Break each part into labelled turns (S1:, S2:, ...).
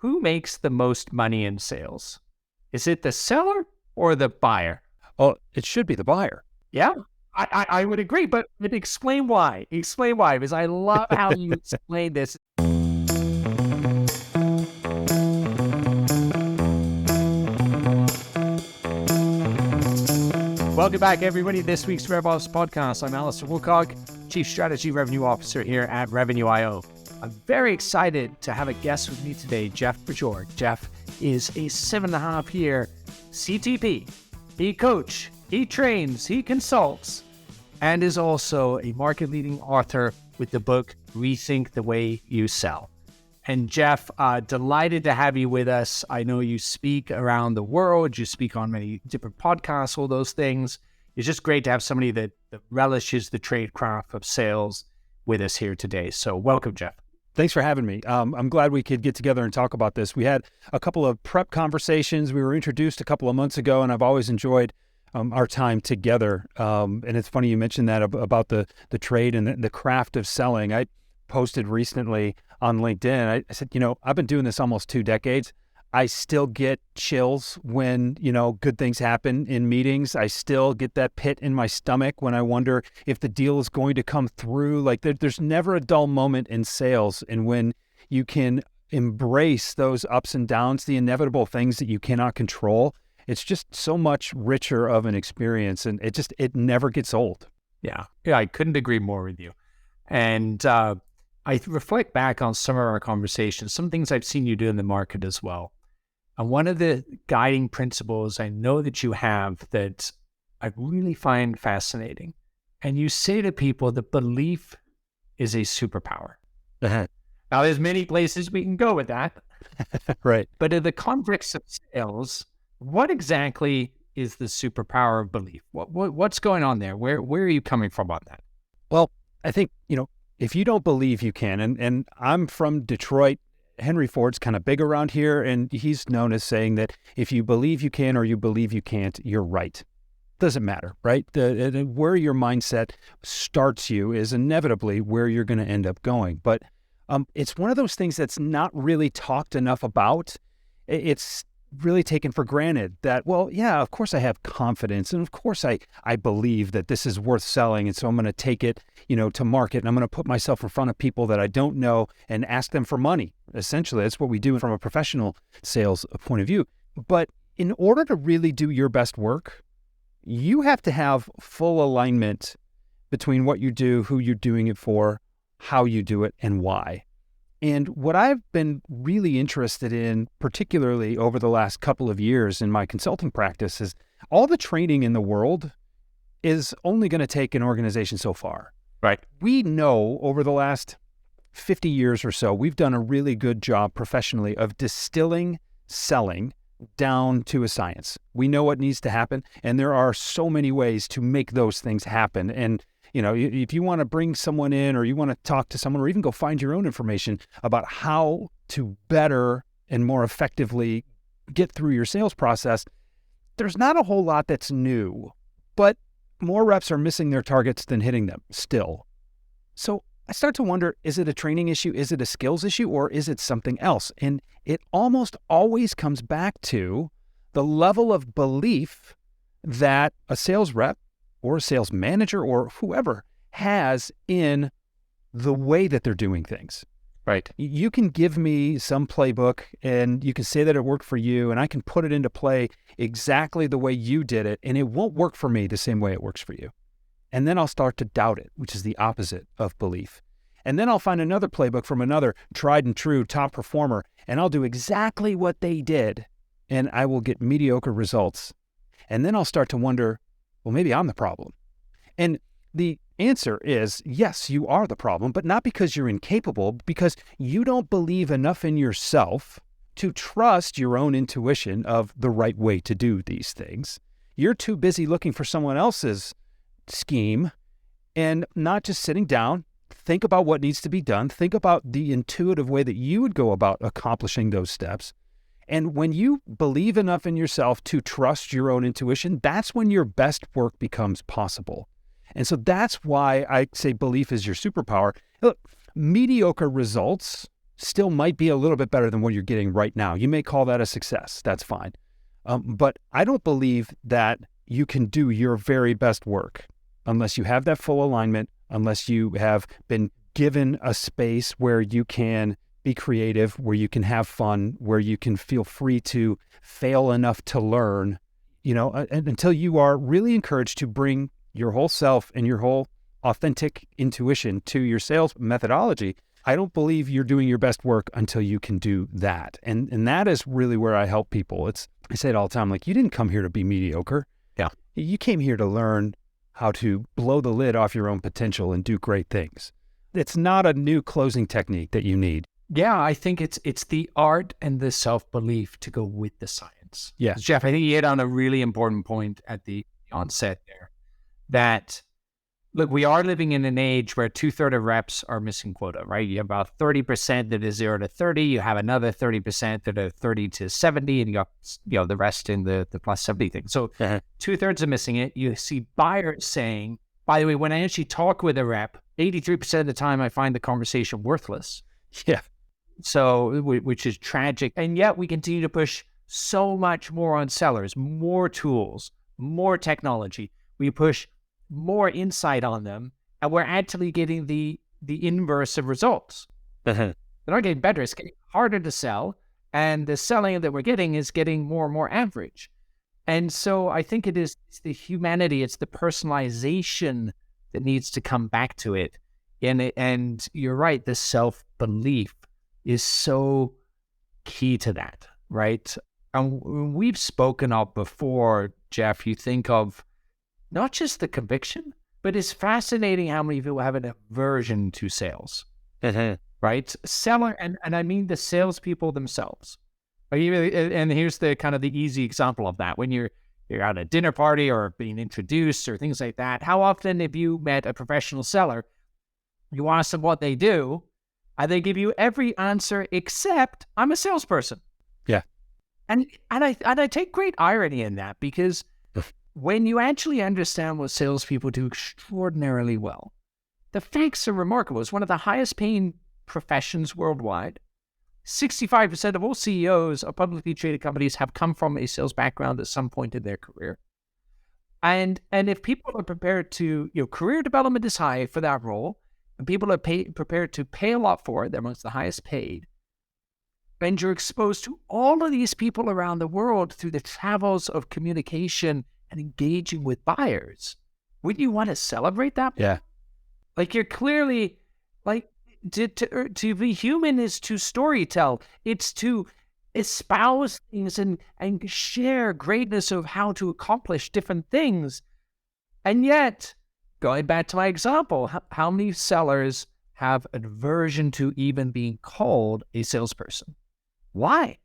S1: who makes the most money in sales? Is it the seller or the buyer?
S2: Oh, it should be the buyer.
S1: Yeah, I would agree, but explain why. Explain why, because I love how you explain this. Welcome back, everybody. This week's RevOps Podcast. I'm Alistair Woolcock, Chief Strategy Revenue Officer here at Revenue.io. I'm very excited to have a guest with me today, Jeff Bajorek. Jeff is a 7.5-year CTP. He coaches, he trains, he consults, and is also a market-leading author with the book Rethink the Way You Sell. And Jeff, delighted to have you with us. I know you speak around the world. You speak on many different podcasts, all those things. It's just great to have somebody that relishes the trade craft of sales with us here today. So welcome, Jeff.
S2: Thanks for having me. I'm glad we could get together and talk about this. We had a couple of prep conversations. We were introduced a couple of months ago, and I've always enjoyed our time together. And it's funny you mentioned that about the trade and the craft of selling. I posted recently on LinkedIn. I said, I've been doing this almost 2 decades. I still get chills when, good things happen in meetings. I still get that pit in my stomach when I wonder if the deal is going to come through. Like there's never a dull moment in sales. And when you can embrace those ups and downs, the inevitable things that you cannot control, it's just so much richer of an experience. And it never gets old.
S1: Yeah, I couldn't agree more with you. And I reflect back on some of our conversations, some things I've seen you do in the market as well. And one of the guiding principles I know that you have that I really find fascinating, and you say to people that belief is a superpower.
S2: Uh-huh.
S1: Now, there's many places we can go with that.
S2: Right.
S1: But in the context of sales, what exactly is the superpower of belief? What's going on there? Where are you coming from on that?
S2: Well, I think, if you don't believe you can, and I'm from Detroit, Henry Ford's kind of big around here, and he's known as saying that if you believe you can or you believe you can't, you're right. Doesn't matter, right? Where your mindset starts you is inevitably where you're going to end up going. But it's one of those things that's not really talked enough about. It's really taken for granted that, well, yeah, of course I have confidence, and of course I believe that this is worth selling, and so I'm going to take it, to market, and I'm going to put myself in front of people that I don't know and ask them for money. Essentially, that's what we do from a professional sales point of view. But in order to really do your best work, you have to have full alignment between what you do, who you're doing it for, how you do it, and why. And what I've been really interested in, particularly over the last couple of years in my consulting practice, is all the training in the world is only going to take an organization so far.
S1: Right.
S2: We know over the last 50 years or so, we've done a really good job professionally of distilling selling down to a science. We know what needs to happen, and there are so many ways to make those things happen. And if you want to bring someone in, or you want to talk to someone, or even go find your own information about how to better and more effectively get through your sales process, there's not a whole lot that's new, but more reps are missing their targets than hitting them still. So I start to wonder, is it a training issue? Is it a skills issue? Or is it something else? And it almost always comes back to the level of belief that a sales rep or a sales manager or whoever has in the way that they're doing things.
S1: Right.
S2: You can give me some playbook and you can say that it worked for you, and I can put it into play exactly the way you did it, and it won't work for me the same way it works for you. And then I'll start to doubt it, which is the opposite of belief. And then I'll find another playbook from another tried and true top performer, and I'll do exactly what they did, and I will get mediocre results. And then I'll start to wonder, well, maybe I'm the problem. And the answer is, yes, you are the problem, but not because you're incapable, because you don't believe enough in yourself to trust your own intuition of the right way to do these things. You're too busy looking for someone else's scheme and not just sitting down, think about what needs to be done, think about the intuitive way that you would go about accomplishing those steps. And when you believe enough in yourself to trust your own intuition, that's when your best work becomes possible. And so that's why I say belief is your superpower. Look, mediocre results still might be a little bit better than what you're getting right now. You may call that a success. That's fine. But I don't believe that you can do your very best work unless you have that full alignment, unless you have been given a space where you can be creative, where you can have fun, where you can feel free to fail enough to learn, and until you are really encouraged to bring your whole self and your whole authentic intuition to your sales methodology. I don't believe you're doing your best work until you can do that. And that is really where I help people. I say it all the time, like, you didn't come here to be mediocre.
S1: Yeah.
S2: You came here to learn how to blow the lid off your own potential and do great things. It's not a new closing technique that you need.
S1: Yeah, I think it's the art and the self-belief to go with the science.
S2: Yeah.
S1: Jeff, I think you hit on a really important point at the onset there, that, look, we are living in an age where 2/3 of reps are missing quota, right? You have about 30% that is 0 to 30. You have another 30% that are 30 to 70, and you got the rest in the plus 70 thing. So 2/3 are missing it. You see buyers saying, by the way, when I actually talk with a rep, 83% of the time I find the conversation worthless.
S2: Yeah.
S1: So, which is tragic. And yet we continue to push so much more on sellers, more tools, more technology. We push more insight on them, and we're actually getting the inverse of results. They're not getting better. It's getting harder to sell, and the selling that we're getting is getting more and more average. And so I think it's the humanity, it's the personalization that needs to come back to it. And you're right, the self-belief is so key to that, right? And we've spoken of before, Jeff, you think of not just the conviction, but it's fascinating how many people have an aversion to sales, right? Seller, and I mean the salespeople themselves. And here's the kind of the easy example of that. When you're at a dinner party or being introduced or things like that, how often have you met a professional seller, you ask them what they do, and they give you every answer except, I'm a salesperson.
S2: Yeah.
S1: And I take great irony in that, because when you actually understand what salespeople do extraordinarily well, the facts are remarkable. It's one of the highest paying professions worldwide. 65% of all CEOs of publicly traded companies have come from a sales background at some point in their career. And if people are prepared to, career development is high for that role, and people are prepared to pay a lot for it, they're amongst the highest paid, and you're exposed to all of these people around the world through the travels of communication and engaging with buyers, wouldn't you want to celebrate that?
S2: Yeah.
S1: Like, you're clearly, like, to be human is to storytell. It's to espouse things and share greatness of how to accomplish different things. And yet, going back to my example, how many sellers have aversion to even being called a salesperson? Why?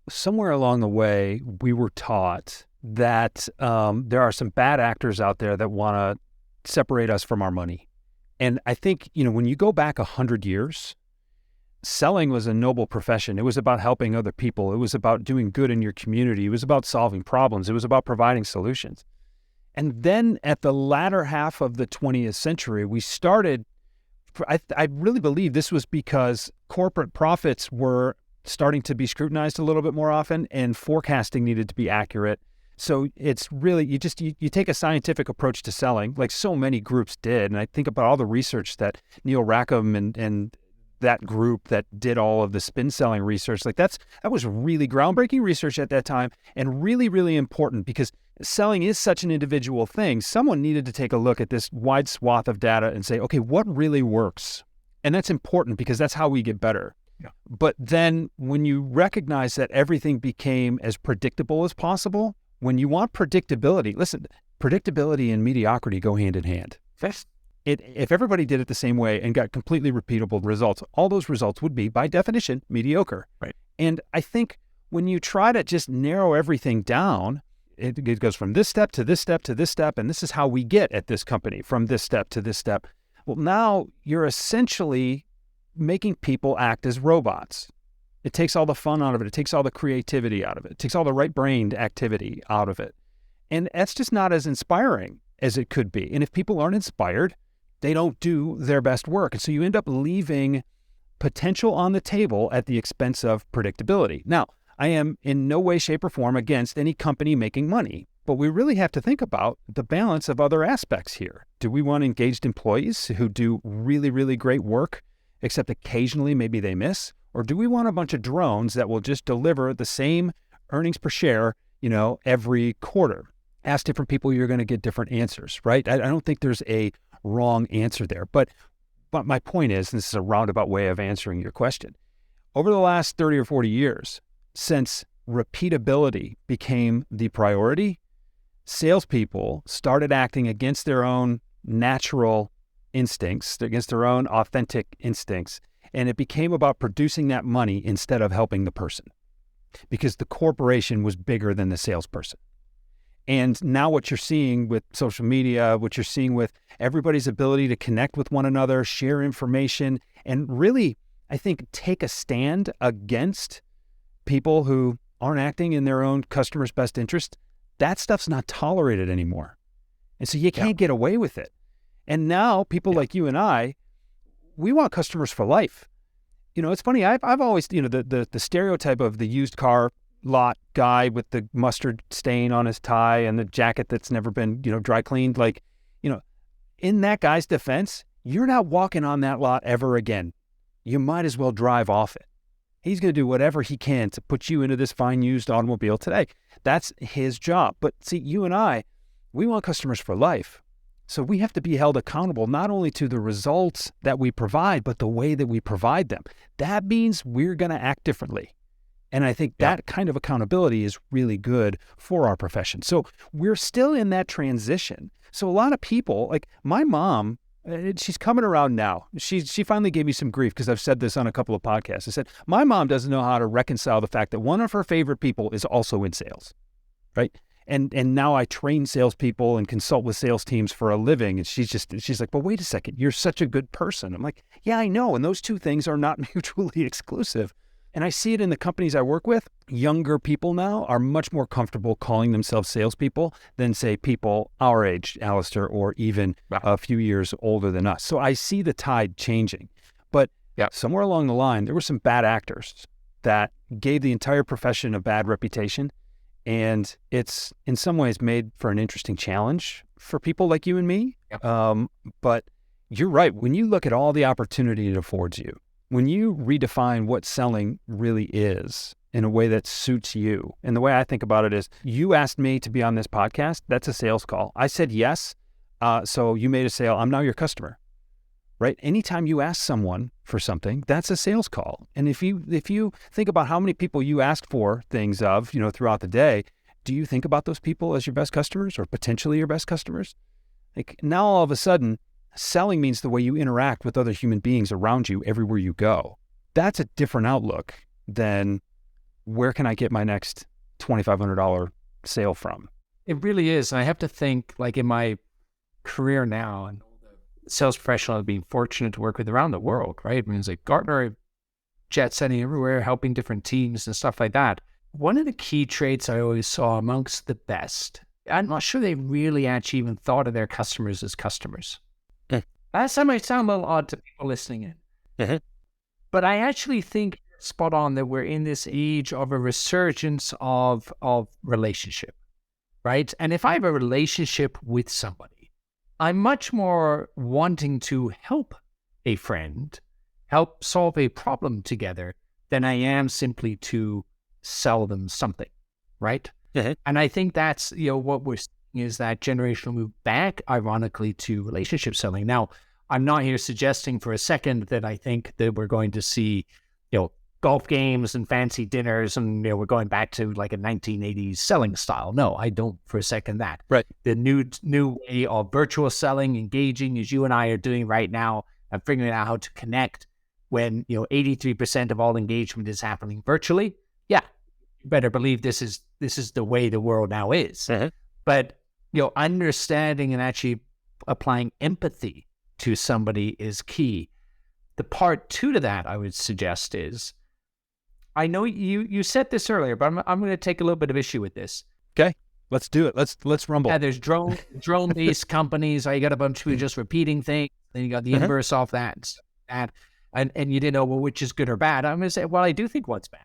S2: Somewhere along the way, we were taught that there are some bad actors out there that want to separate us from our money. And I think, when you go back 100 years, selling was a noble profession. It was about helping other people. It was about doing good in your community. It was about solving problems. It was about providing solutions. And then at the latter half of the 20th century, we started, I really believe this was because corporate profits were starting to be scrutinized a little bit more often, and forecasting needed to be accurate. So it's really, you take a scientific approach to selling, like so many groups did. And I think about all the research that Neil Rackham and that group that did all of the spin selling research, like that was really groundbreaking research at that time, and really, really important, because selling is such an individual thing. Someone needed to take a look at this wide swath of data and say, okay, what really works? And that's important, because that's how we get better.
S1: Yeah.
S2: But then when you recognize that everything became as predictable as possible, when you want predictability, listen, predictability and mediocrity go hand in hand. If everybody did it the same way and got completely repeatable results, all those results would be, by definition, mediocre.
S1: Right.
S2: And I think when you try to just narrow everything down, it goes from this step to this step to this step, and this is how we get at this company, from this step to this step. Well, now you're essentially making people act as robots. It takes all the fun out of it. It takes all the creativity out of it. It takes all the right-brained activity out of it. And that's just not as inspiring as it could be. And if people aren't inspired, they don't do their best work. And so you end up leaving potential on the table at the expense of predictability. Now, I am in no way, shape, or form against any company making money, but we really have to think about the balance of other aspects here. Do we want engaged employees who do really, really great work, except occasionally maybe they miss? Or do we want a bunch of drones that will just deliver the same earnings per share, every quarter? Ask different people, you're going to get different answers, right? I don't think there's a wrong answer there. But my point is, and this is a roundabout way of answering your question, over the last 30 or 40 years, since repeatability became the priority, salespeople started acting against their own natural instincts, against their own authentic instincts, and it became about producing that money instead of helping the person, because the corporation was bigger than the salesperson. And now what you're seeing with social media, what you're seeing with everybody's ability to connect with one another, share information, and really, I think, take a stand against people who aren't acting in their own customer's best interest, that stuff's not tolerated anymore. And so you can't get away with it. And now people like you and I, we want customers for life. It's funny, I've always, the stereotype of the used car lot guy with the mustard stain on his tie and the jacket that's never been, dry cleaned. In that guy's defense, you're not walking on that lot ever again. You might as well drive off it. He's going to do whatever he can to put you into this fine used automobile today. That's his job. But see, you and I, we want customers for life. So we have to be held accountable not only to the results that we provide, but the way that we provide them. That means we're going to act differently. And I think that kind of accountability is really good for our profession. So we're still in that transition. So a lot of people, like my mom, she's coming around now. She finally gave me some grief because I've said this on a couple of podcasts. I said, my mom doesn't know how to reconcile the fact that one of her favorite people is also in sales, right? And now I train salespeople and consult with sales teams for a living. And she's like, but wait a second, you're such a good person. I'm like, yeah, I know. And those two things are not mutually exclusive. And I see it in the companies I work with. Younger people now are much more comfortable calling themselves salespeople than, say, people our age, Alistair, or even a few years older than us. So I see the tide changing. But somewhere along the line, there were some bad actors that gave the entire profession a bad reputation. And it's in some ways made for an interesting challenge for people like you and me. But you're right. When you look at all the opportunity it affords you, when you redefine what selling really is in a way that suits you, and the way I think about it is, you asked me to be on this podcast, that's a sales call. I said yes, so you made a sale. I'm now your customer, right? Anytime you ask someone for something, that's a sales call. And if you think about how many people you ask for things of, throughout the day, do you think about those people as your best customers or potentially your best customers? Like now all of a sudden, selling means the way you interact with other human beings around you everywhere you go. That's a different outlook than where can I get my next $2,500 sale from?
S1: It really is. And I have to think, like in my career now, and sales professional I've been fortunate to work with around the world, right? It means like Gartner, jet setting everywhere, helping different teams and stuff like that. One of the key traits I always saw amongst the best, I'm not sure they really actually even thought of their customers as customers. That might sound a little odd to people listening in. But I actually think spot on that we're in this age of a resurgence of relationship, right? And if I have a relationship with somebody, I'm much more wanting to help a friend, help solve a problem together, than I am simply to sell them something, right? And I think that's, what we're is that generational move back, ironically, to relationship selling. Now, I'm not here suggesting for a second that I think that we're going to see, golf games and fancy dinners and, we're going back to like a 1980s selling style. No, I don't for a second that.
S2: Right.
S1: The new way of virtual selling, engaging as you and I are doing right now and figuring out how to connect when, 83% of all engagement is happening virtually. Yeah, you better believe this is the way the world now is. But understanding and actually applying empathy to somebody is key. The part two to that, I would suggest, is, I know you said this earlier, but I'm going to take a little bit of issue with this.
S2: Okay, let's do it. Let's rumble.
S1: Yeah, there's drone-based companies. You got a bunch of people just repeating things. Then you got the inverse off that. and you didn't know, well, which is good or bad, I'm going to say, well, I do think one's bad.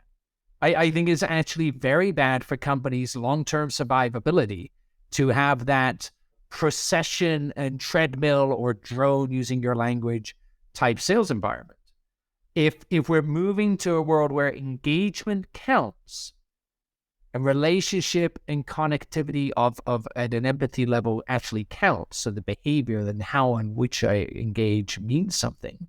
S1: I think it's actually very bad for companies' long-term survivability to have that procession and treadmill or drone, using your language, type sales environment. If we're moving to a world where engagement counts and relationship and connectivity of at an empathy level actually counts, so the behavior and how and which I engage means something,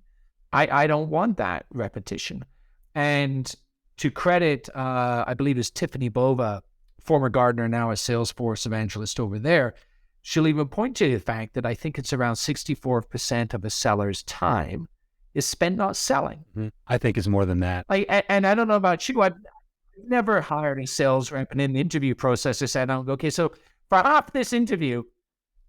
S1: I don't want that repetition. And to credit, I believe it's Tiffany Bova, former Gartner, now a Salesforce evangelist over there, she'll even point to the fact that I think it's around 64% of a seller's time is spent not selling.
S2: I think it's more than that.
S1: And I don't know about you, I've never hired a sales rep, and in the interview process, I said, okay, so for half this interview,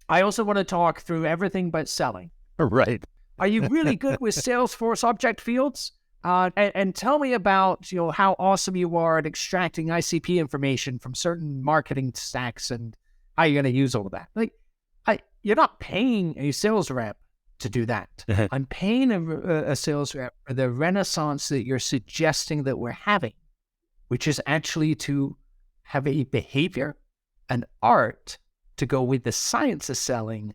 S1: I also want to talk through everything but selling.
S2: Right.
S1: Are you really good with Salesforce object fields? And tell me about, how awesome you are at extracting ICP information from certain marketing stacks and how you're going to use all of that. You're not paying a sales rep to do that. I'm paying a sales rep for the renaissance that you're suggesting that we're having, which is actually to have a behavior, an art to go with the science of selling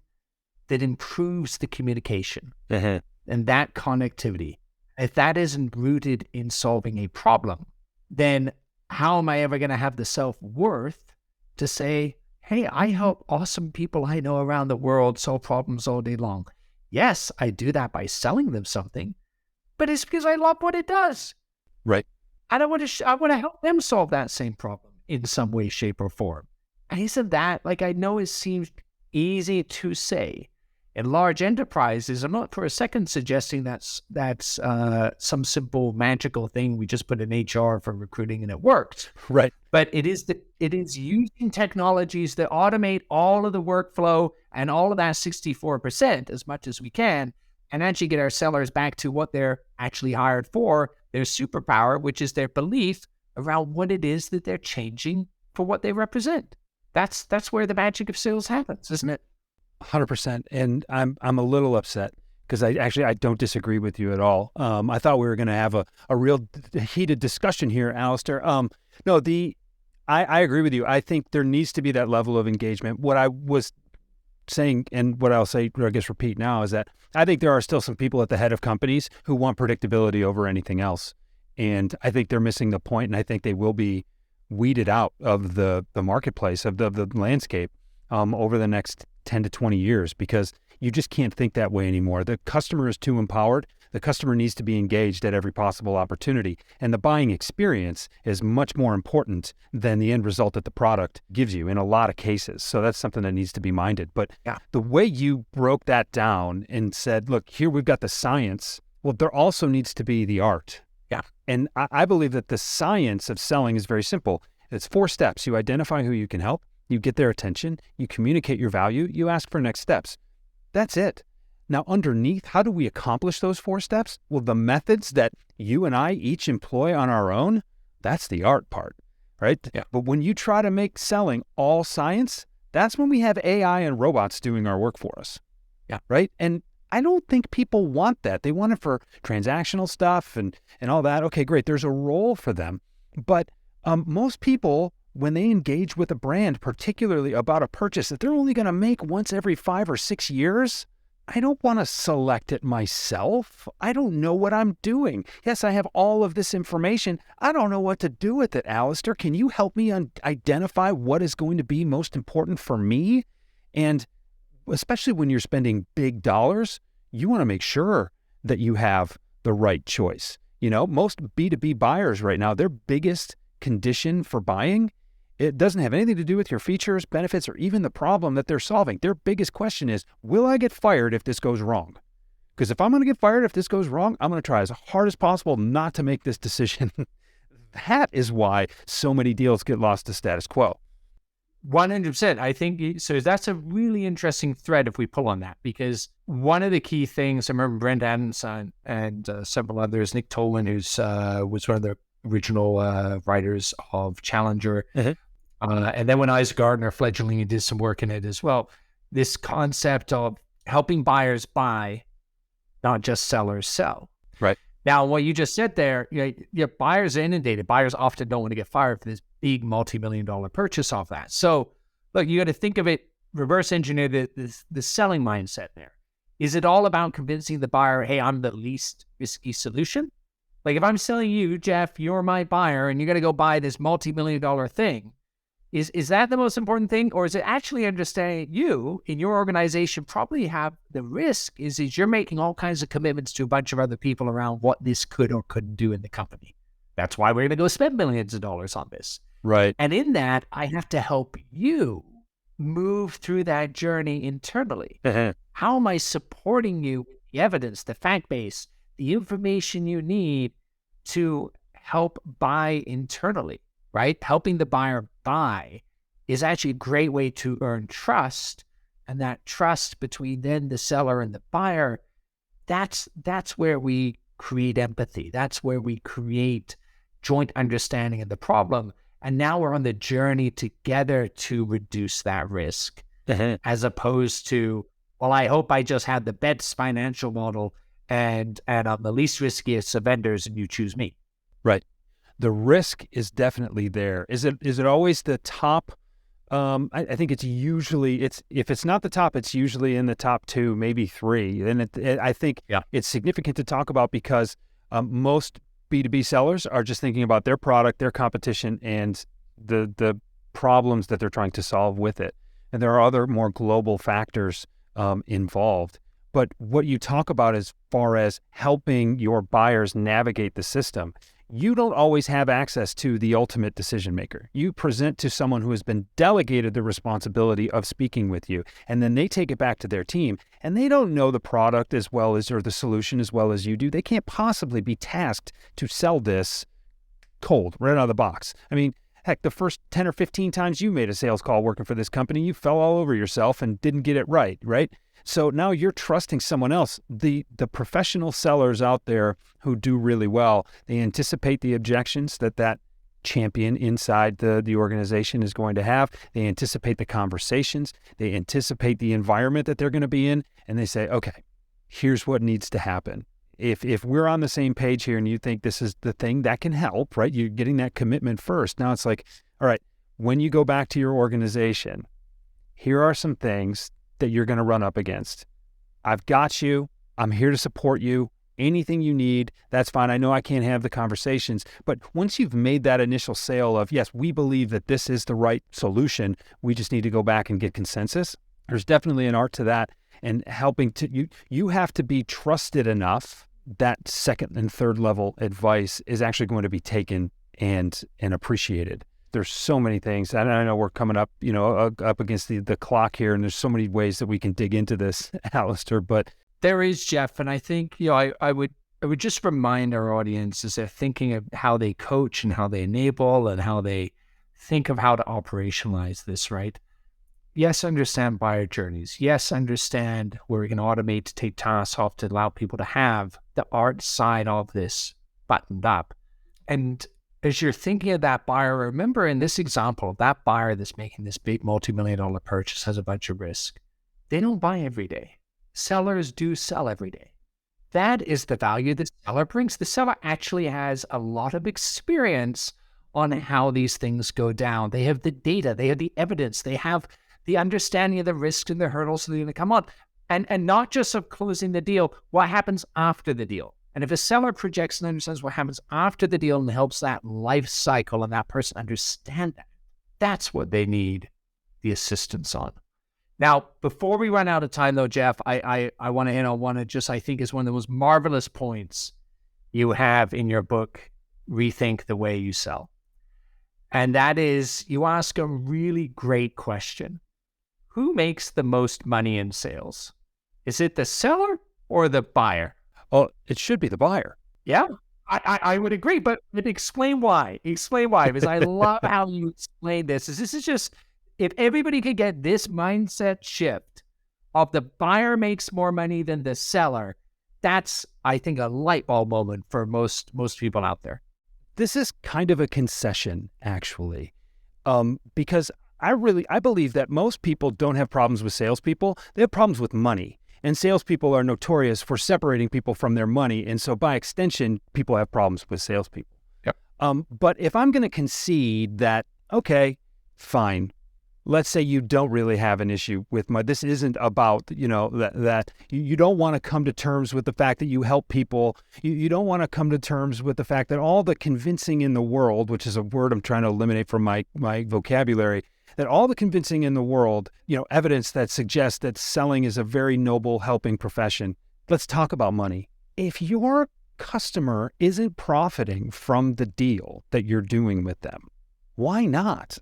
S1: that improves the communication and that connectivity. If that isn't rooted in solving a problem, then how am I ever going to have the self-worth to say, hey, I help awesome people I know around the world solve problems all day long? Yes, I do that by selling them something, but it's because I love what it does.
S2: Right.
S1: And I want to help them solve that same problem in some way, shape, or form. And isn't that, I know it seems easy to say. In large enterprises, I'm not for a second suggesting that's some simple magical thing we just put in HR for recruiting and it works.
S2: Right.
S1: But it is using technologies that automate all of the workflow and all of that 64% as much as we can, and actually get our sellers back to what they're actually hired for, their superpower, which is their belief around what it is that they're changing for what they represent. That's where the magic of sales happens, isn't it?
S2: 100%. And I'm a little upset because I don't disagree with you at all. I thought we were going to have a real heated discussion here, Alistair. No, I agree with you. I think there needs to be that level of engagement. What I was saying, and what I'll say, or I guess repeat now, is that I think there are still some people at the head of companies who want predictability over anything else. And I think they're missing the point, and I think they will be weeded out of the marketplace, of the landscape over the next 10 to 20 years, because you just can't think that way anymore. The customer is too empowered. The customer needs to be engaged at every possible opportunity. And the buying experience is much more important than the end result that the product gives you in a lot of cases. So that's something that needs to be minded. But the way you broke that down and said, look, here we've got the science. Well, there also needs to be the art.
S1: Yeah.
S2: And I believe that the science of selling is very simple. It's 4 steps. You identify who you can help. You get their attention, you communicate your value, you ask for next steps. That's it. Now, underneath, how do we accomplish those 4 steps? Well, the methods that you and I each employ on our own, that's the art part, right?
S1: Yeah.
S2: But when you try to make selling all science, that's when we have AI and robots doing our work for us.
S1: Yeah.
S2: Right? And I don't think people want that. They want it for transactional stuff and all that. Okay, great. There's a role for them. But most people, when they engage with a brand, particularly about a purchase that they're only going to make once every 5 or 6 years, I don't want to select it myself. I don't know what I'm doing. Yes, I have all of this information. I don't know what to do with it, Alistair. Can you help me identify what is going to be most important for me? And especially when you're spending big dollars, you want to make sure that you have the right choice. Most B2B buyers right now, their biggest condition for buying, it doesn't have anything to do with your features, benefits, or even the problem that they're solving. Their biggest question is, will I get fired if this goes wrong? Because if I'm going to get fired if this goes wrong, I'm going to try as hard as possible not to make this decision. That is why so many deals get lost to status quo.
S1: 100%. I think so. That's a really interesting thread if we pull on that, because one of the key things, I remember Brent Adamson and several others, Nick Tolan, who's was one of the original writers of Challenger. And then when Isaac Gardner, fledgling, did some work in it as well, this concept of helping buyers buy, not just sellers sell.
S2: Right.
S1: Now, what you just said there, your buyers are inundated. Buyers often don't want to get fired for this big multi-million-dollar purchase off that. So, look, you got to think of it, reverse engineer the selling mindset there. Is it all about convincing the buyer, hey, I'm the least risky solution? Like if I'm selling you, Jeff, you're my buyer, and you're going to go buy this multi-million-dollar thing, is that the most important thing? Or is it actually understanding you in your organization probably have the risk is you're making all kinds of commitments to a bunch of other people around what this could or couldn't do in the company. That's why we're going to go spend millions of dollars on this.
S2: Right.
S1: And in that, I have to help you move through that journey internally. How am I supporting you with the evidence, the fact base, the information you need to help buy internally, right? Helping the buyer buy is actually a great way to earn trust. And that trust between then the seller and the buyer, that's where we create empathy. That's where we create joint understanding of the problem. And now we're on the journey together to reduce that risk, as opposed to, well, I hope I just had the best financial model and I'm the least riskiest of vendors and you choose me.
S2: Right. The risk is definitely there. Is it always the top? I think it's usually, if it's not the top, it's usually in the top 2, maybe 3. And I think it's significant to talk about because most B2B sellers are just thinking about their product, their competition, and the problems that they're trying to solve with it. And there are other more global factors involved. But what you talk about as far as helping your buyers navigate the system, you don't always have access to the ultimate decision maker. You present to someone who has been delegated the responsibility of speaking with you, and then they take it back to their team, and they don't know the product as well as, or the solution as well as you do. They can't possibly be tasked to sell this cold, right out of the box. I mean, heck, the first 10 or 15 times you made a sales call working for this company, you fell all over yourself and didn't get it right? So now you're trusting someone else. The professional sellers out there who do really well, they anticipate the objections that champion inside the organization is going to have. They anticipate the conversations. They anticipate the environment that they're going to be in. And they say, okay, here's what needs to happen. If we're on the same page here and you think this is the thing that can help, right? You're getting that commitment first. Now it's like, all right, when you go back to your organization, here are some things that you're going to run up against. I've got you. I'm here to support you. Anything you need, that's fine. I know I can't have the conversations, but once you've made that initial sale of, yes, we believe that this is the right solution, we just need to go back and get consensus. There's definitely an art to that, and helping to, you have to be trusted enough that second and third level advice is actually going to be taken and appreciated. There's so many things. I know we're coming up, up against the clock here, and there's so many ways that we can dig into this, Alistair, but
S1: there is, Jeff. And I think, I would just remind our audience as they're thinking of how they coach and how they enable and how they think of how to operationalize this, right? Yes, understand buyer journeys. Yes, understand where we can automate to take tasks off to allow people to have the art side of this buttoned up. And as you're thinking of that buyer, remember in this example, that buyer that's making this big multi-million-dollar purchase has a bunch of risk. They don't buy every day. Sellers do sell every day. That is the value the seller brings. The seller actually has a lot of experience on how these things go down. They have the data, they have the evidence, they have the understanding of the risks and the hurdles that are going to come on. And not just of closing the deal, what happens after the deal. And if a seller projects and understands what happens after the deal and helps that life cycle and that person understand that, that's what they need the assistance on. Now, before we run out of time though, Jeff, I want to end on one that just I think is one of the most marvelous points you have in your book, Rethink the Way You Sell. And that is, you ask a really great question. Who makes the most money in sales? Is it the seller or the buyer?
S2: Oh, it should be the buyer.
S1: Yeah, I would agree, but explain why. Explain why, because I love how you explain this. This is just, if everybody could get this mindset shift of the buyer makes more money than the seller, that's, I think, a light bulb moment for most people out there.
S2: This is kind of a concession, actually, because I believe that most people don't have problems with salespeople. They have problems with money. And salespeople are notorious for separating people from their money. And so by extension, people have problems with salespeople.
S1: Yep.
S2: But if I'm going to concede that, okay, fine. Let's say you don't really have an issue with money. This isn't about, that you don't want to come to terms with the fact that you help people. You don't want to come to terms with the fact that all the convincing in the world, which is a word I'm trying to eliminate from my vocabulary, that all the convincing in the world, evidence that suggests that selling is a very noble, helping profession. Let's talk about money. If your customer isn't profiting from the deal that you're doing with them, why not?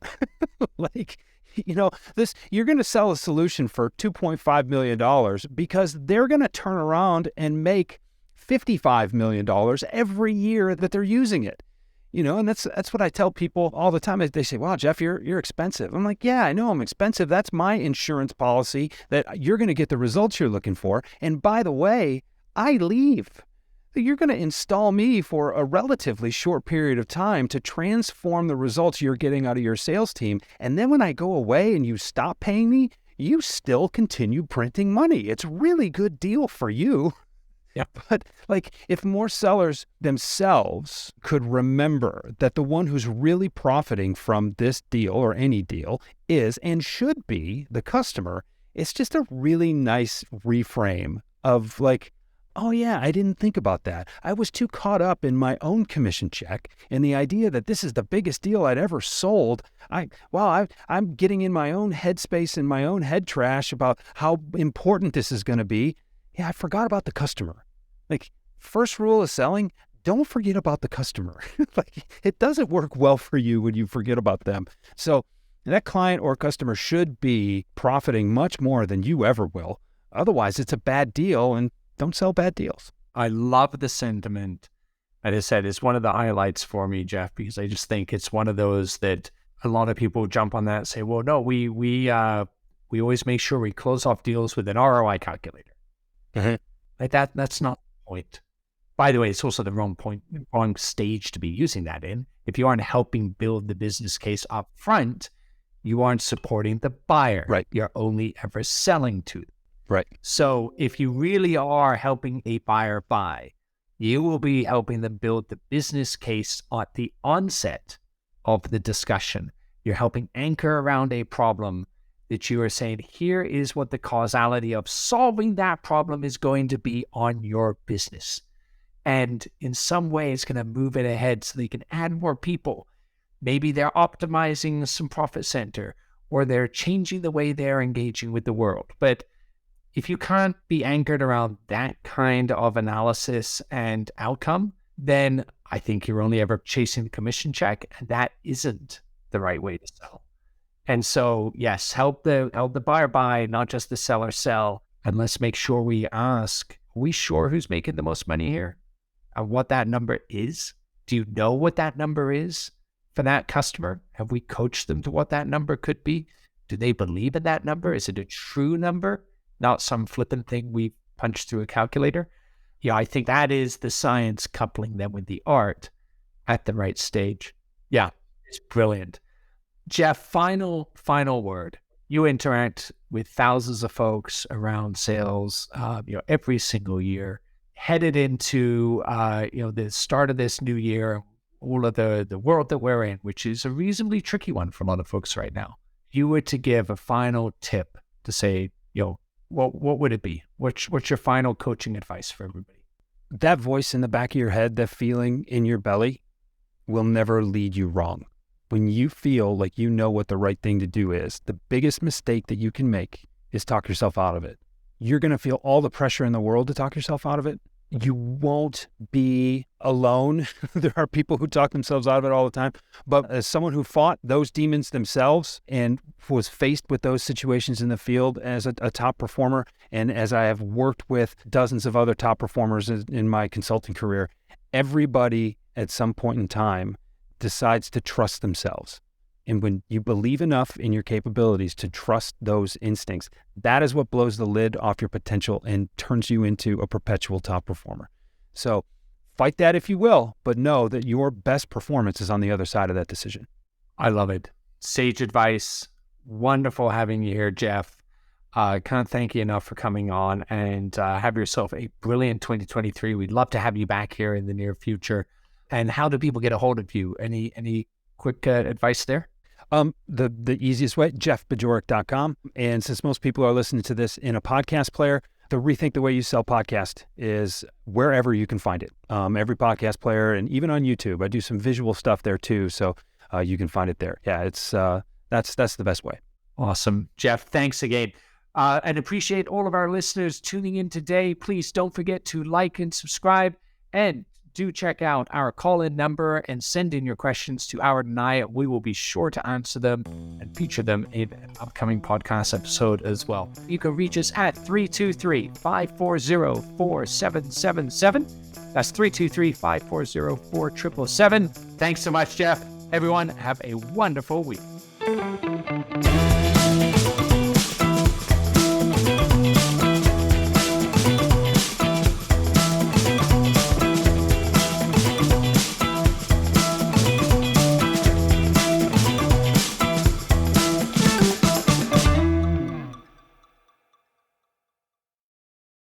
S2: You're going to sell a solution for $2.5 million because they're going to turn around and make $55 million every year that they're using it. And that's what I tell people all the time. They say, wow, Jeff, you're expensive. I'm like, yeah, I know I'm expensive. That's my insurance policy that you're going to get the results you're looking for. And by the way, I leave. You're going to install me for a relatively short period of time to transform the results you're getting out of your sales team. And then when I go away and you stop paying me, you still continue printing money. It's a really good deal for you.
S1: Yeah.
S2: But if more sellers themselves could remember that the one who's really profiting from this deal or any deal is and should be the customer, it's just a really nice reframe of oh yeah, I didn't think about that. I was too caught up in my own commission check and the idea that this is the biggest deal I'd ever sold. I'm getting in my own headspace and my own head trash about how important this is going to be. Yeah, I forgot about the customer. First rule of selling, don't forget about the customer. It doesn't work well for you when you forget about them. So that client or customer should be profiting much more than you ever will. Otherwise, it's a bad deal, and don't sell bad deals.
S1: I love the sentiment. As I said, it's one of the highlights for me, Jeff, because I just think it's one of those that a lot of people jump on that and say, well, no, we always make sure we close off deals with an ROI calculator.
S2: Mm-hmm.
S1: That's not the point. By the way, it's also the wrong stage to be using that in. If you aren't helping build the business case up front, you aren't supporting the buyer.
S2: Right.
S1: You're only ever selling to them.
S2: Right.
S1: So if you really are helping a buyer buy, you will be helping them build the business case at the onset of the discussion. You're helping anchor around a problem that you are saying, here is what the causality of solving that problem is going to be on your business. And in some way, it's going to move it ahead so they can add more people. Maybe they're optimizing some profit center, or they're changing the way they're engaging with the world. But if you can't be anchored around that kind of analysis and outcome, then I think you're only ever chasing the commission check, and that isn't the right way to sell. And so, yes, help the buyer buy, not just the seller sell. And let's make sure we ask, are we sure who's making the most money here? And what that number is? Do you know what that number is for that customer? Have we coached them to what that number could be? Do they believe in that number? Is it a true number? Not some flippant thing we punched through a calculator. Yeah, I think that is the science coupling them with the art at the right stage. Yeah, it's brilliant. Jeff, final word. You interact with thousands of folks around sales, every single year. Headed into, the start of this new year, all of the world that we're in, which is a reasonably tricky one for a lot of folks right now. If you were to give a final tip to say, what would it be? What's your final coaching advice for everybody?
S2: That voice in the back of your head, that feeling in your belly, will never lead you wrong. When you feel like you know what the right thing to do is, the biggest mistake that you can make is talk yourself out of it. You're going to feel all the pressure in the world to talk yourself out of it. You won't be alone. There are people who talk themselves out of it all the time. But as someone who fought those demons themselves and was faced with those situations in the field as a top performer, and as I have worked with dozens of other top performers in my consulting career, everybody at some point in time decides to trust themselves. And when you believe enough in your capabilities to trust those instincts, that is what blows the lid off your potential and turns you into a perpetual top performer. So fight that if you will, but know that your best performance is on the other side of that decision.
S1: I love it. Sage advice. Wonderful having you here, Jeff. Can't thank you enough for coming on, and have yourself a brilliant 2023. We'd love to have you back here in the near future. And how do people get a hold of you? Any quick advice there?
S2: The easiest way, jeffbajorek.com. And since most people are listening to this in a podcast player, the Rethink the Way You Sell podcast is wherever you can find it. Every podcast player, and even on YouTube. I do some visual stuff there too, so you can find it there. Yeah, it's that's the best way.
S1: Awesome. Jeff, thanks again. And appreciate all of our listeners tuning in today. Please don't forget to like and subscribe, and do check out our call-in number and send in your questions to Howard and I. We will be sure to answer them and feature them in an upcoming podcast episode as well. You can reach us at 323-540-4777. That's 323-540-4777. Thanks so much, Jeff. Everyone, have a wonderful week.